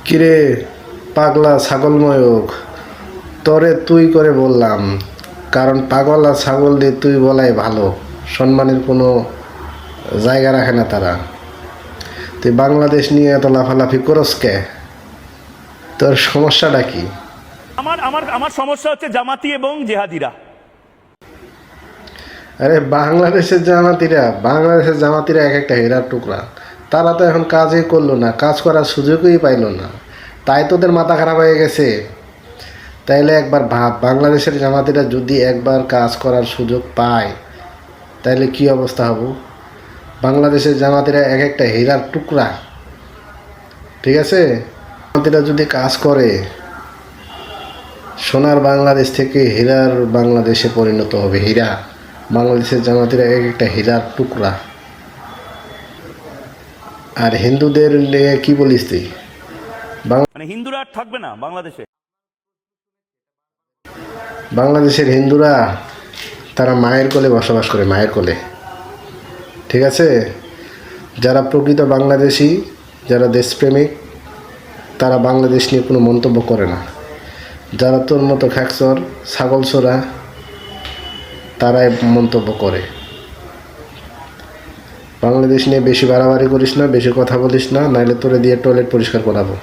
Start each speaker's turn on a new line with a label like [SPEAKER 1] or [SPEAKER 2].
[SPEAKER 1] কিরে পাগলা ছাগলময়ক, তরে তুই করে বললাম, কারণ পাগল আর ছাগল দিয়ে তুই বলাই ভালো। সম্মানের কোনো জায়গা রাখে না তারা। তুই বাংলাদেশ নিয়ে এত লাফালাফি করস কে? তোর সমস্যাটা কি?
[SPEAKER 2] আমার আমার আমার সমস্যা হচ্ছে জামাতি এবং জেহাদিরা।
[SPEAKER 1] আরে বাংলাদেশের জামাতিরা এক একটা হীরার টুকরা। তারা তো এখন কাজই করলো না, কাজ করার সুযোগই পাইলো না, তাই তোদের মাথা খারাপ হয়ে গেছে। তাইলে একবার ভাব, বাংলাদেশের জামাতিরা যদি একবার কাজ করার সুযোগ পায় তাইলে কি অবস্থা হবো। বাংলাদেশের জামাতিরা এক একটা হীরার টুকরা, ঠিক আছে? জামাতিরা যদি কাজ করে, সোনার বাংলাদেশ থেকে হীরার বাংলাদেশে পরিণত হবে। হীরা, বাংলাদেশের জামাতিরা এক একটা হীরার টুকরা। আর হিন্দুদের নিয়ে কি বলিস তুই?
[SPEAKER 2] মানে হিন্দুরা আর থাকবে না বাংলাদেশে।
[SPEAKER 1] বাংলাদেশের হিন্দুরা তারা মায়ের কোলে বসবাস করে, মায়ের কোলে, ঠিক আছে? যারা প্রকৃত বাংলাদেশি, যারা দেশপ্রেমিক, তারা বাংলাদেশ নিয়ে কোনো মন্তব্য করে না। যারা তোর মতো খ্যাকসর ছাগল ছোড়া, তারাই মন্তব্য করে। বাংলাদেশ নিয়ে বেশি বাড়াবাড়ি করিস না, বেশি কথা বলিস না, নাইলে তোরে দিয়ে টয়লেট পরিষ্কার করাবো।